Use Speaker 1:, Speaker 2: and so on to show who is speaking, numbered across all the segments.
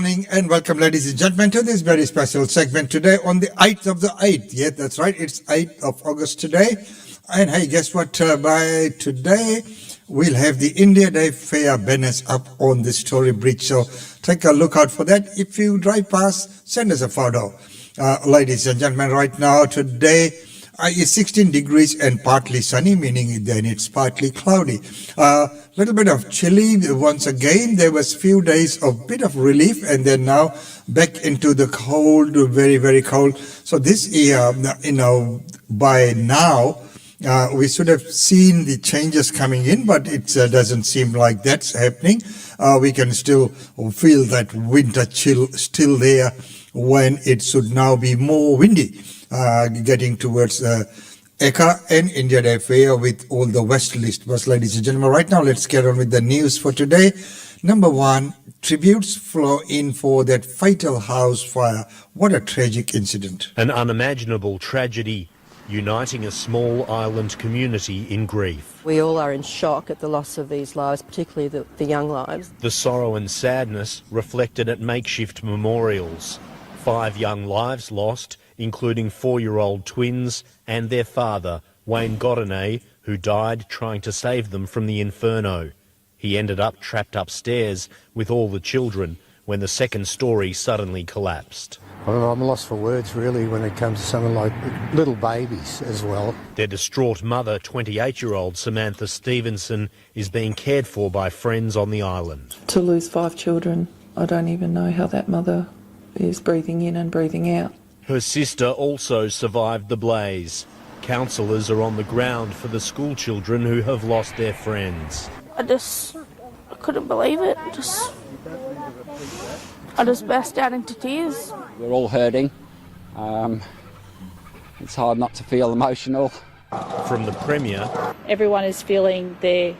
Speaker 1: morning and welcome, ladies and gentlemen, to this very special segment today on the 8th of the 8th. Yeah, that's right. It's 8th of August today. And hey, guess what? By today, we'll have the India Day Fair banners up on the Story Bridge. So take a look out for that. If you drive past, send us a photo. Ladies and gentlemen, right now, today, it's 16 degrees and partly sunny, meaning then it's partly cloudy. Little bit of chilly once again. There was few days of bit of relief and then now back into the cold, very, very cold. So this year, by now, we should have seen the changes coming in, but it doesn't seem like that's happening. We can still feel that winter chill still there when it should now be more windy. Getting towards Eka and India Day Fair with all the westerlies. But ladies and gentlemen, right now let's get on with the news for today. Number one, tributes flow in for that fatal house fire. What a tragic incident.
Speaker 2: An unimaginable tragedy uniting a small island community in grief.
Speaker 3: We all are in shock at the loss of these lives, particularly the young lives.
Speaker 2: The sorrow and sadness reflected at makeshift memorials. 5 young lives lost, including 4-year-old twins and their father, Wayne Godinay, who died trying to save them from the inferno. He ended up trapped upstairs with all the children when the second story suddenly collapsed.
Speaker 4: I'm lost for words, really, when it comes to something like little babies as well.
Speaker 2: Their distraught mother, 28-year-old Samantha Stevenson, is being cared for by friends on the island.
Speaker 5: To lose 5 children, I don't even know how that mother is breathing in and breathing out.
Speaker 2: Her sister also survived the blaze. Counsellors are on the ground for the school children who have lost their friends.
Speaker 6: I couldn't believe it. I just burst out into tears.
Speaker 7: We're all hurting. It's hard not to feel emotional.
Speaker 2: From the Premier,
Speaker 8: everyone is feeling their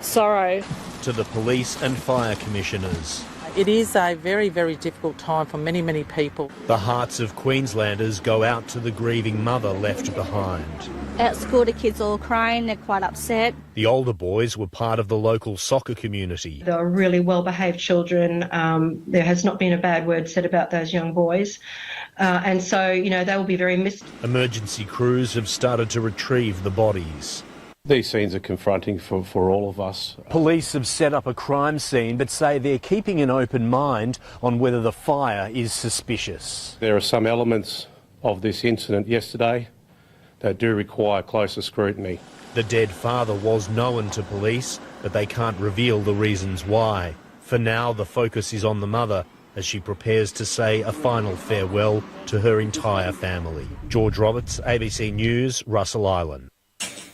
Speaker 8: sorrow,
Speaker 2: to the police and fire commissioners.
Speaker 9: It is a very, very difficult time for many, many people.
Speaker 2: The hearts of Queenslanders go out to the grieving mother left behind.
Speaker 10: At school, the kids are all crying, they're quite upset.
Speaker 2: The older boys were part of the local soccer community.
Speaker 11: They were really well-behaved children. There has not been a bad word said about those young boys. And so, they will be very missed.
Speaker 2: Emergency crews have started to retrieve the bodies.
Speaker 12: These scenes are confronting for all of us.
Speaker 2: Police have set up a crime scene but say they're keeping an open mind on whether the fire is suspicious.
Speaker 12: There are some elements of this incident yesterday that do require closer scrutiny.
Speaker 2: The dead father was known to police, but they can't reveal the reasons why. For now, the focus is on the mother as she prepares to say a final farewell to her entire family. George Roberts, ABC News, Russell Island.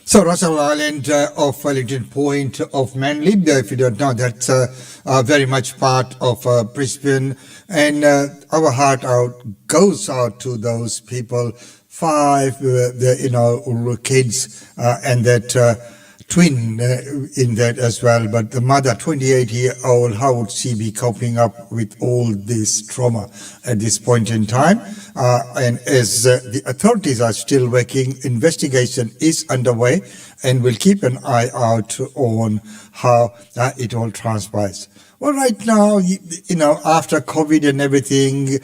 Speaker 1: So Russell Island of Wellington Point of Manly, if you don't know, that's very much part of Brisbane. And our heart goes out to those people, 5, kids and that twin in that as well. But the mother, 28-year-old, how would she be coping up with all this trauma at this point in time? And as the authorities are still working, investigation is underway, and we'll keep an eye out on how it all transpires. Well, right now, after COVID and everything,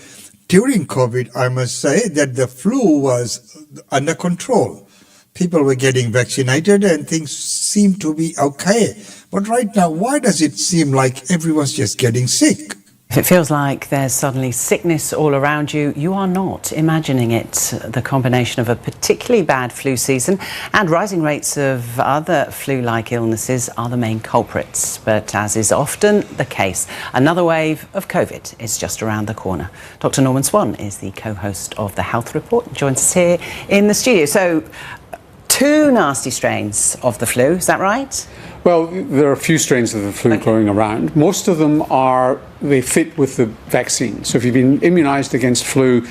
Speaker 1: during COVID, I must say that the flu was under control. People were getting vaccinated and things seem to be okay. But right now, why does it seem like everyone's just getting sick?
Speaker 13: If it feels like there's suddenly sickness all around you, you are not imagining it. The combination of a particularly bad flu season and rising rates of other flu-like illnesses are the main culprits. But as is often the case, another wave of COVID is just around the corner. Dr. Norman Swan is the co-host of The Health Report and joins us here in the studio. So, 2 nasty strains of the flu, is that right?
Speaker 4: Well, there are a few strains of the flu going around. Most of them they fit with the vaccine. So if you've been immunised against flu,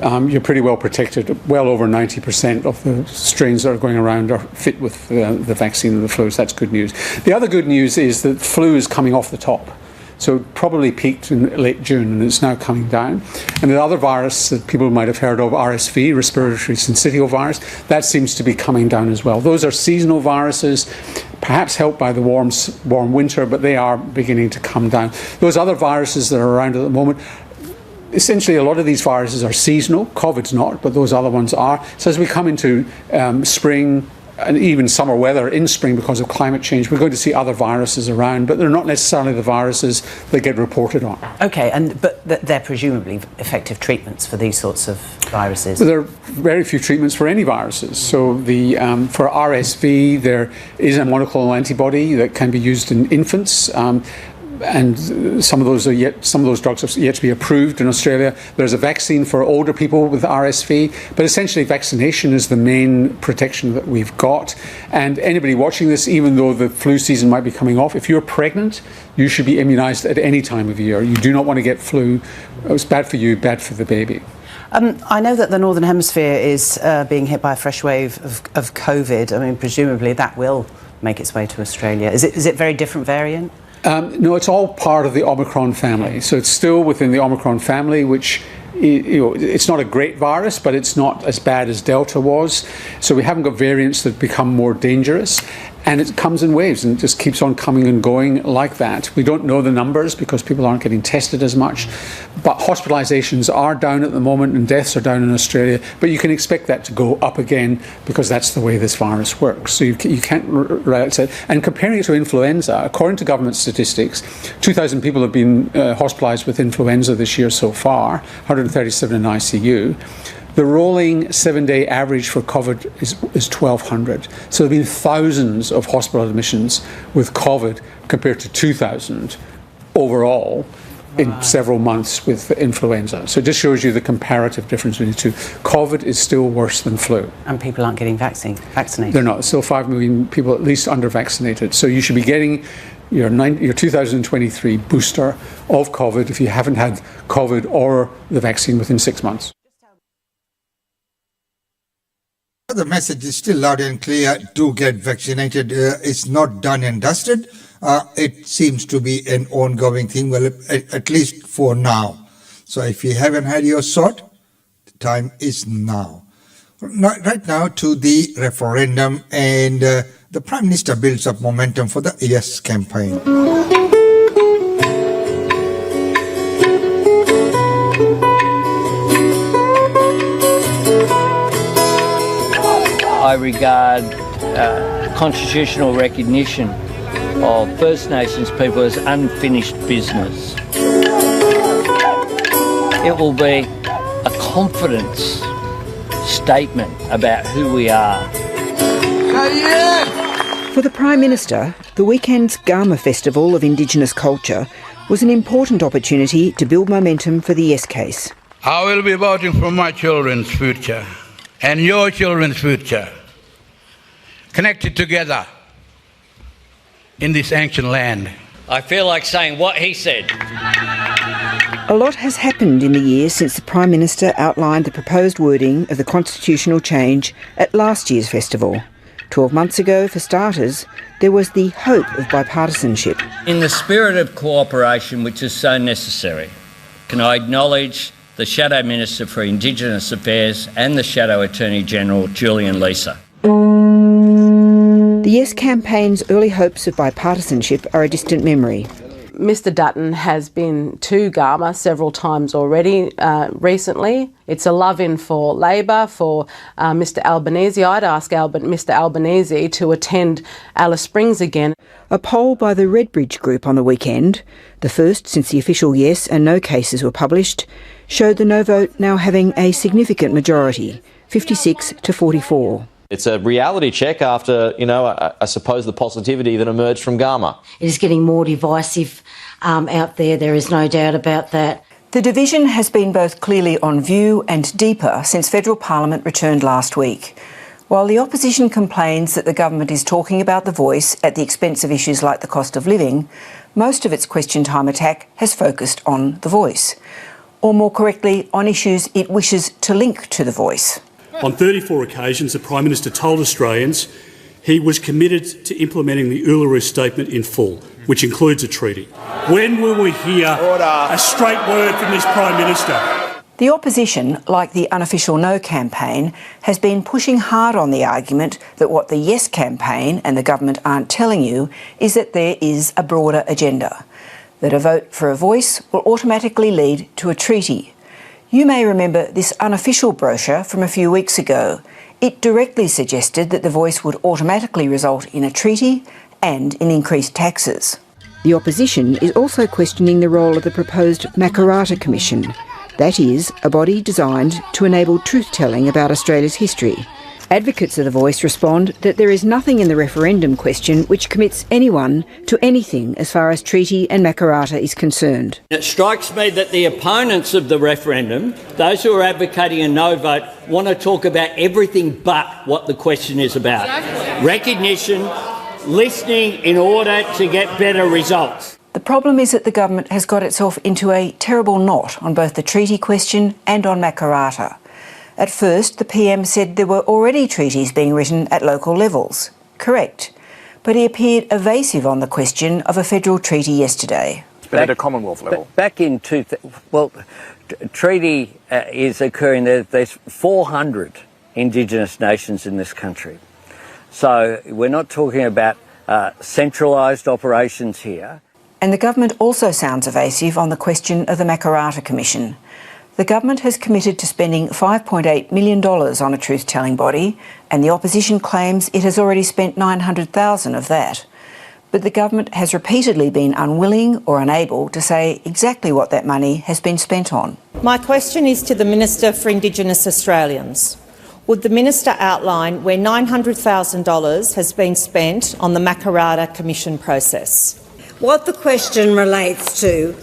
Speaker 4: you're pretty well protected. Well over 90% of the strains that are going around are fit with the vaccine and the flu, so that's good news. The other good news is that flu is coming off the top. So it probably peaked in late June and it's now coming down. And the other virus that people might have heard of, RSV, respiratory syncytial virus, that seems to be coming down as well. Those are seasonal viruses, perhaps helped by the warm winter, but they are beginning to come down. Those other viruses that are around at the moment, essentially a lot of these viruses are seasonal. COVID's not, but those other ones are. So as we come into spring and even summer weather in spring because of climate change, we're going to see other viruses around, but they're not necessarily the viruses that get reported on.
Speaker 13: Okay, but they're presumably effective treatments for these sorts of viruses?
Speaker 4: There are very few treatments for any viruses. So for RSV, there is a monoclonal antibody that can be used in infants. And some of those drugs are yet to be approved in Australia. There's a vaccine for older people with RSV, but essentially vaccination is the main protection that we've got. And anybody watching this, even though the flu season might be coming off, if you're pregnant, you should be immunised at any time of year. You do not want to get flu. It's bad for you, bad for the baby.
Speaker 13: I know that the Northern Hemisphere is being hit by a fresh wave of COVID. I mean, presumably that will make its way to Australia. Is it a very different variant?
Speaker 4: No, it's all part of the Omicron family. So it's still within the Omicron family, which, it's not a great virus, but it's not as bad as Delta was. So we haven't got variants that become more dangerous. And it comes in waves and just keeps on coming and going like that. We don't know the numbers because people aren't getting tested as much. But hospitalizations are down at the moment and deaths are down in Australia. But you can expect that to go up again because that's the way this virus works. So you can't relax it. And comparing it to influenza, according to government statistics, 2,000 people have been hospitalized with influenza this year so far, 137 in ICU. The rolling 7-day average for COVID is 1,200. So there have been thousands of hospital admissions with COVID compared to 2,000 overall in several months with influenza. So it just shows you the comparative difference between the two. COVID is still worse than flu.
Speaker 13: And people aren't getting vaccinated?
Speaker 4: They're not. Still 5 million people at least under-vaccinated. So you should be getting your 2023 booster of COVID if you haven't had COVID or the vaccine within 6 months.
Speaker 1: The message is still loud and clear. Do get vaccinated. It's not done and dusted. It seems to be an ongoing thing, well, at least for now. So if you haven't had your shot, the time is now. Right now to the referendum, and the Prime Minister builds up momentum for the Yes campaign.
Speaker 14: I regard constitutional recognition of First Nations people as unfinished business. It will be a confidence statement about who we are.
Speaker 15: For the Prime Minister, the weekend's Garma Festival of Indigenous culture was an important opportunity to build momentum for the Yes case.
Speaker 16: I will be voting for my children's future and your children's future, connected together in this ancient land.
Speaker 14: I feel like saying what he said.
Speaker 15: A lot has happened in the years since the Prime Minister outlined the proposed wording of the constitutional change at last year's festival. 12 months ago, for starters, there was the hope of bipartisanship.
Speaker 14: In the spirit of cooperation, which is so necessary, can I acknowledge the Shadow Minister for Indigenous Affairs and the Shadow Attorney General, Julian Leeser.
Speaker 15: The Yes campaign's early hopes of bipartisanship are a distant memory.
Speaker 3: Mr Dutton has been to Garma several times already recently. It's a love-in for Labor, for Mr Albanese. I'd ask Mr Albanese to attend Alice Springs again.
Speaker 15: A poll by the Redbridge Group on the weekend, the first since the official Yes and No cases were published, showed the No vote now having a significant majority, 56 to 44.
Speaker 17: It's a reality check after, I suppose the positivity that emerged from Garma.
Speaker 18: It is getting more divisive out there is no doubt about that.
Speaker 15: The division has been both clearly on view and deeper since federal parliament returned last week. While the opposition complains that the government is talking about the voice at the expense of issues like the cost of living, most of its question time attack has focused on the voice, or more correctly, on issues it wishes to link to the voice.
Speaker 19: On 34 occasions, the Prime Minister told Australians he was committed to implementing the Uluru Statement in full. which includes a treaty. When will we hear a straight word from this Prime Minister?
Speaker 15: The opposition, like the unofficial No campaign, has been pushing hard on the argument that what the Yes campaign and the government aren't telling you is that there is a broader agenda, that a vote for a voice will automatically lead to a treaty. You may remember this unofficial brochure from a few weeks ago. It directly suggested that the voice would automatically result in a treaty and in increased taxes. The opposition is also questioning the role of the proposed Makarrata Commission. That is, a body designed to enable truth-telling about Australia's history. Advocates of the voice respond that there is nothing in the referendum question which commits anyone to anything as far as treaty and Makarrata is concerned.
Speaker 14: It strikes me that the opponents of the referendum, those who are advocating a no vote, want to talk about everything but what the question is about. Recognition, listening in order to get better results.
Speaker 15: The problem is that the government has got itself into a terrible knot on both the treaty question and on Makarrata. At first, the PM said there were already treaties being written at local levels. Correct. But he appeared evasive on the question of a federal treaty yesterday.
Speaker 20: But at a Commonwealth level?
Speaker 14: Back in treaty is occurring. There's 400 Indigenous nations in this country. So we're not talking about centralised operations here.
Speaker 15: And the government also sounds evasive on the question of the Makarrata Commission. The government has committed to spending $5.8 million on a truth-telling body, and the opposition claims it has already spent $900,000 of that. But the government has repeatedly been unwilling or unable to say exactly what that money has been spent on.
Speaker 21: My question is to the Minister for Indigenous Australians. Would the Minister outline where $900,000 has been spent on the Makarrata Commission process?
Speaker 22: What the question relates to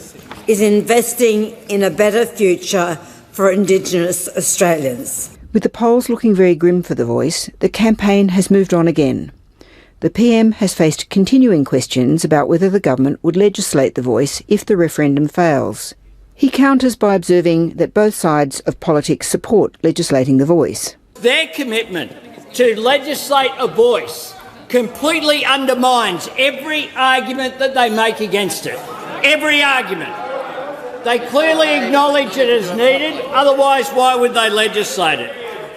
Speaker 22: is investing in a better future for Indigenous Australians.
Speaker 15: With the polls looking very grim for the voice, the campaign has moved on again. The PM has faced continuing questions about whether the government would legislate the voice if the referendum fails. He counters by observing that both sides of politics support legislating the voice.
Speaker 14: Their commitment to legislate a voice completely undermines every argument that they make against it. Every argument. They clearly acknowledge it is needed, otherwise why would they legislate it?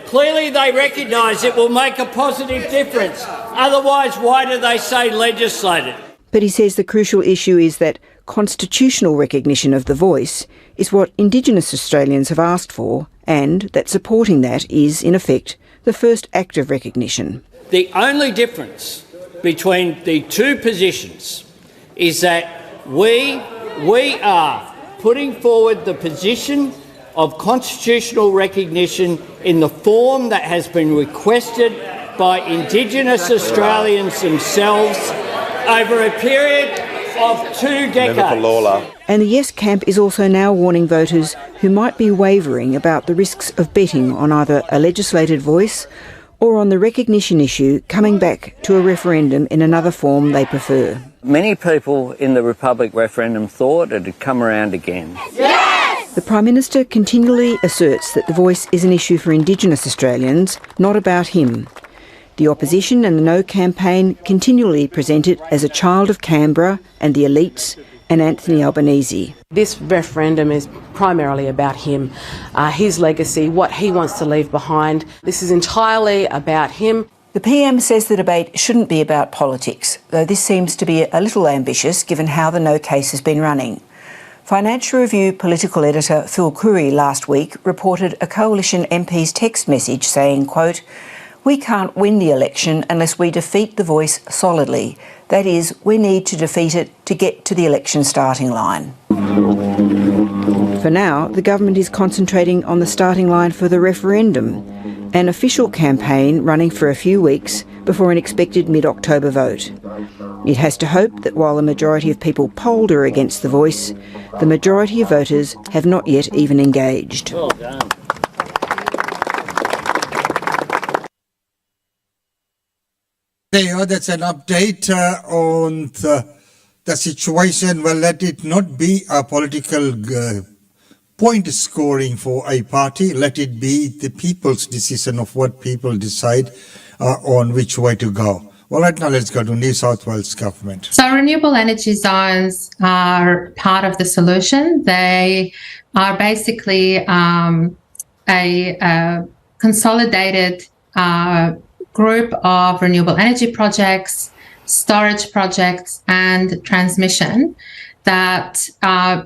Speaker 14: Clearly they recognise it will make a positive difference, otherwise why do they say legislate it?
Speaker 15: But he says the crucial issue is that constitutional recognition of the voice is what Indigenous Australians have asked for, and that supporting that is, in effect, the first act of recognition.
Speaker 14: The only difference between the two positions is that we are putting forward the position of constitutional recognition in the form that has been requested by Indigenous Australians themselves over a period of 2 decades.
Speaker 15: And the Yes camp is also now warning voters who might be wavering about the risks of betting on either a legislated voice or on the recognition issue coming back to a referendum in another form they prefer.
Speaker 14: Many people in the Republic referendum thought it had come around again.
Speaker 15: Yes! The Prime Minister continually asserts that the voice is an issue for Indigenous Australians, not about him. The opposition and the No campaign continually present it as a child of Canberra and the elites and Anthony Albanese.
Speaker 3: This referendum is primarily about him, his legacy, what he wants to leave behind. This is entirely about him.
Speaker 15: The PM says the debate shouldn't be about politics, though this seems to be a little ambitious given how the No case has been running. Financial Review political editor Phil Curry last week reported a Coalition MP's text message saying, quote, "We can't win the election unless we defeat the voice solidly. That is, we need to defeat it to get to the election starting line." For now, the government is concentrating on the starting line for the referendum, an official campaign running for a few weeks before an expected mid-October vote. It has to hope that while the majority of people polled are against the voice, the majority of voters have not yet even engaged.
Speaker 14: Well done.
Speaker 1: There, that's an update on the situation. Well, let it not be a political point scoring for a party. Let it be the people's decision of what people decide on which way to go. Well, right now let's go to New South Wales government.
Speaker 5: So renewable energy zones are part of the solution. They are basically a consolidated group of renewable energy projects, storage projects, and transmission that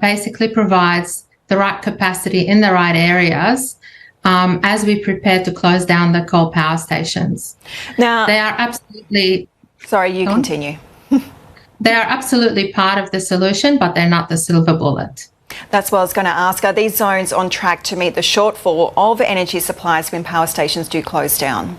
Speaker 5: basically provides the right capacity in the right areas as we prepare to close down the coal power stations.
Speaker 20: Now,
Speaker 5: they are absolutely...
Speaker 20: Sorry, you continue.
Speaker 5: They are absolutely part of the solution, but they're not the silver bullet.
Speaker 20: That's what I was going to ask. Are these zones on track to meet the shortfall of energy supplies when power stations do close down?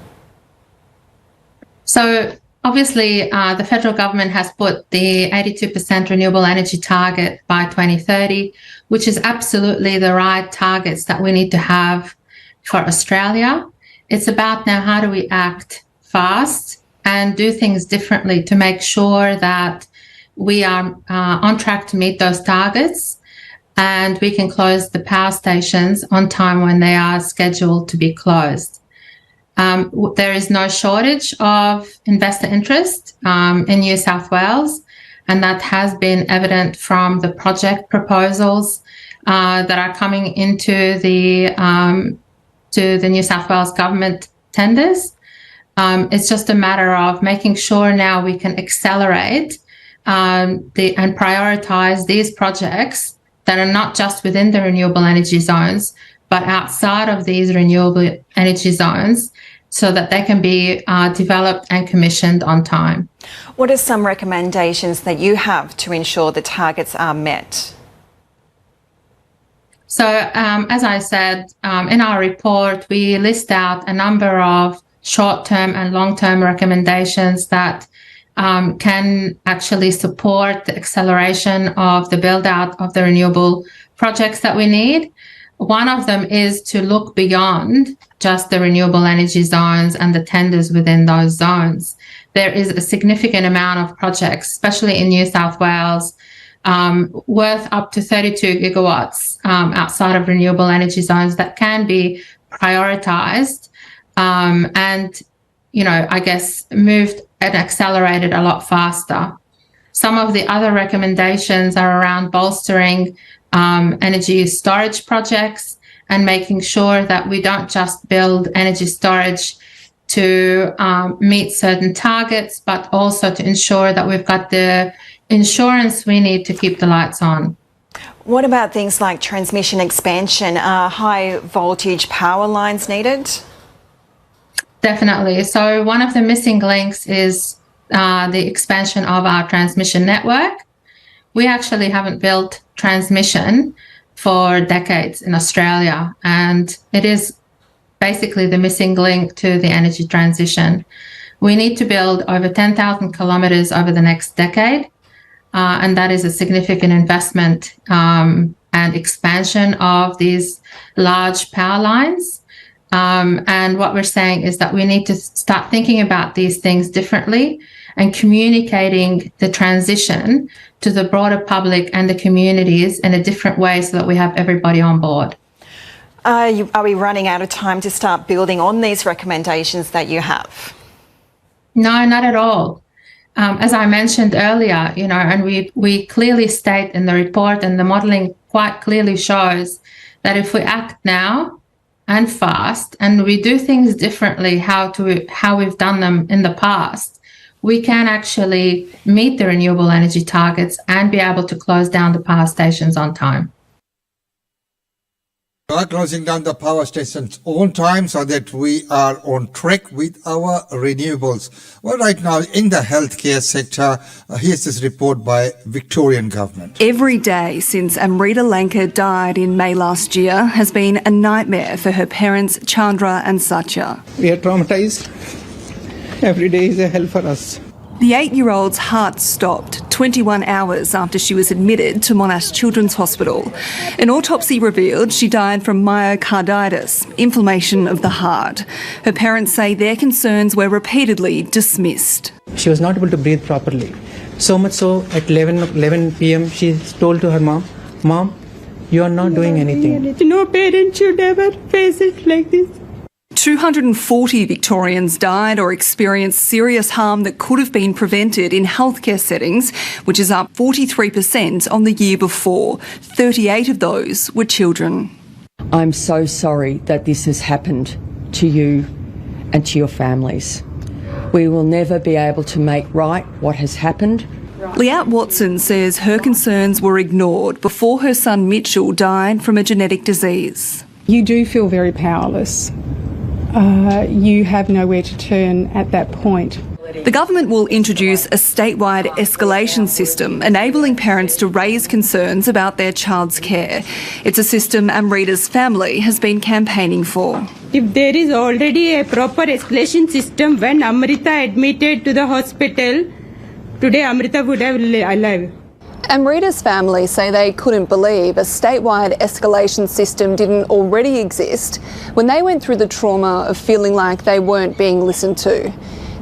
Speaker 5: So obviously, the federal government has put the 82% renewable energy target by 2030, which is absolutely the right targets that we need to have for Australia. It's about now how do we act fast and do things differently to make sure that we are on track to meet those targets and we can close the power stations on time when they are scheduled to be closed. There is no shortage of investor interest in New South Wales, and that has been evident from the project proposals that are coming into the New South Wales government tenders. It's just a matter of making sure now we can accelerate and prioritise these projects that are not just within the renewable energy zones, but outside of these renewable energy zones, so that they can be developed and commissioned on time.
Speaker 20: What are some recommendations that you have to ensure the targets are met?
Speaker 5: So, as I said, in our report, we list out a number of short-term and long-term recommendations that can actually support the acceleration of the build-out of the renewable projects that we need. One of them is to look beyond just the renewable energy zones and the tenders within those zones. There is a significant amount of projects, especially in New South Wales, worth up to 32 gigawatts outside of renewable energy zones that can be prioritised and, I guess, moved and accelerated a lot faster. Some of the other recommendations are around bolstering energy storage projects and making sure that we don't just build energy storage to meet certain targets, but also to ensure that we've got the insurance we need to keep the lights on.
Speaker 20: What about things like transmission expansion? Are high voltage power lines needed?
Speaker 5: Definitely. So one of the missing links is the expansion of our transmission network. We actually haven't built transmission for decades in Australia, and it is basically the missing link to the energy transition. We need to build over 10,000 kilometres over the next decade, and that is a significant investment and expansion of these large power lines. And what we're saying is that we need to start thinking about these things differently and communicating the transition to the broader public and the communities in a different way so that we have everybody on board.
Speaker 20: Are we running out of time to start building on these recommendations that you have?
Speaker 5: No, not at all. As I mentioned earlier, and we clearly state in the report, and the modelling quite clearly shows that if we act now and fast and we do things differently how we've done them in the past, we can actually meet the renewable energy targets and be able to close down the power stations on time.
Speaker 1: We are closing down the power stations on time so that we are on track with our renewables. Well, right now in the healthcare sector, here's this report by Victorian government.
Speaker 23: Every day since Amrita Lankar died in May last year has been a nightmare for her parents, Chandra and Satya.
Speaker 24: We are traumatized. Every day is a hell for us.
Speaker 23: The 8-year-old's heart stopped 21 hours after she was admitted to Monash Children's Hospital. An autopsy revealed she died from myocarditis, inflammation of the heart. Her parents say their concerns were repeatedly dismissed.
Speaker 24: She was not able to breathe properly. So much so at 11 p.m. she told to her mom, "Mom, you are not doing anything."
Speaker 25: No parent should ever face it like this.
Speaker 23: 240 Victorians died or experienced serious harm that could have been prevented in healthcare settings, which is up 43% on the year before. 38 of those were children.
Speaker 6: I'm so sorry that this has happened to you and to your families. We will never be able to make right what has happened.
Speaker 23: Leanne Watson says her concerns were ignored before her son Mitchell died from a genetic disease.
Speaker 7: You do feel very powerless. You have nowhere to turn at that point.
Speaker 23: The government will introduce a statewide escalation system enabling parents to raise concerns about their child's care. It's a system Amrita's family has been campaigning for.
Speaker 8: If there is already a proper escalation system when Amrita admitted to the hospital, today Amrita would have alive.
Speaker 20: Amrita's family say they couldn't believe a statewide escalation system didn't already exist when they went through the trauma of feeling like they weren't being listened to.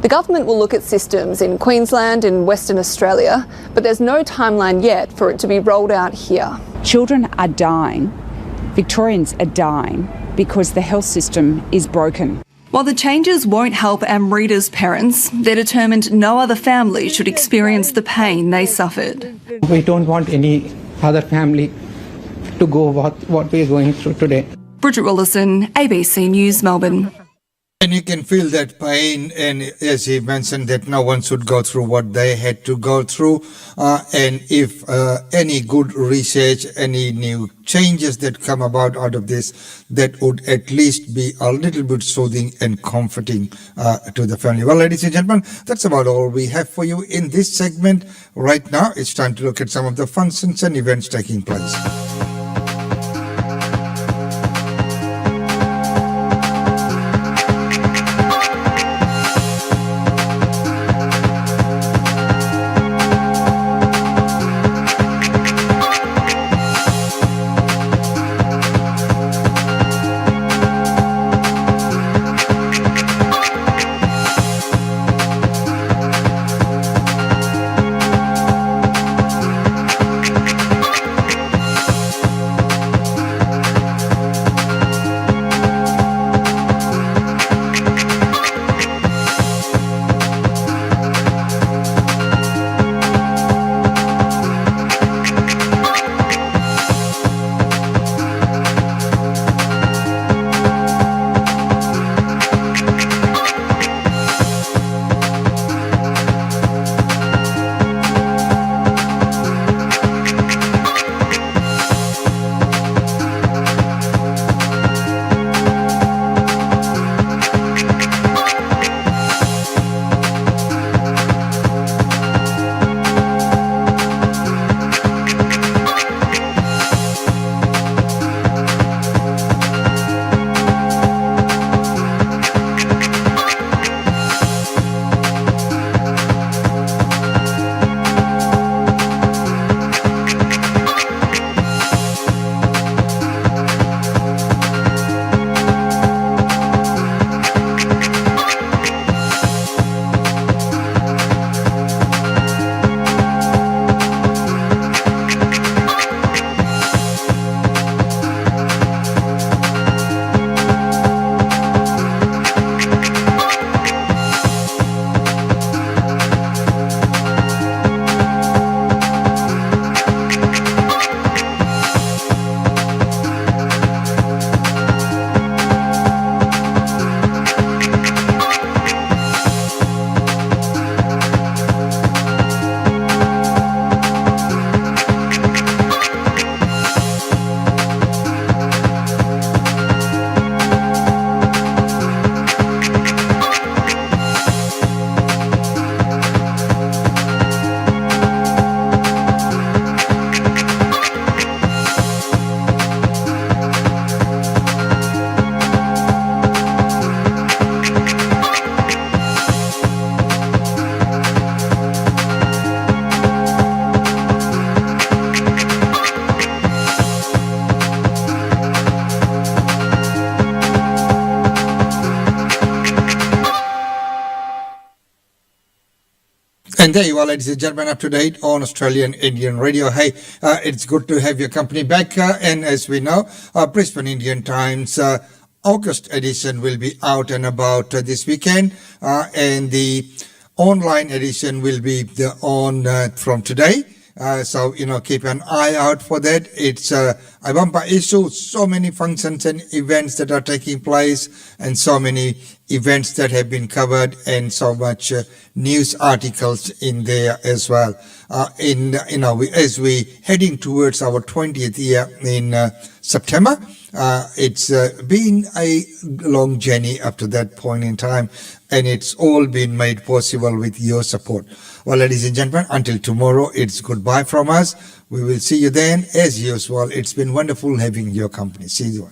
Speaker 20: The government will look at systems in Queensland and Western Australia, but there's no timeline yet for it to be rolled out here.
Speaker 9: Children are dying, Victorians are dying because the health system is broken.
Speaker 23: While the changes won't help Amrita's parents, they're determined no other family should experience the pain they suffered.
Speaker 24: We don't want any other family to go what we're going through today.
Speaker 23: Bridget Willison, ABC News, Melbourne.
Speaker 1: And you can feel that pain, and as he mentioned, that no one should go through what they had to go through. And if any good research, any new changes that come about out of this, that would at least be a little bit soothing and comforting to the family. Well, ladies and gentlemen, that's about all we have for you in this segment. Right now, it's time to look at some of the functions and events taking place. And there you are, ladies and gentlemen, up to date on Australian Indian Radio. Hey, it's good to have your company back. And as we know, Brisbane Indian Times August edition will be out and about this weekend, and the online edition will be on from today. So, keep an eye out for that. It's a bumper issue, so many functions and events that are taking place, and so many events that have been covered, and so much news articles in there as well. As we heading towards our 20th year in September, it's been a long journey up to that point in time, and it's all been made possible with your support. Well, ladies and gentlemen, until tomorrow, it's goodbye from us. We will see you then. As usual, it's been wonderful having your company. See you.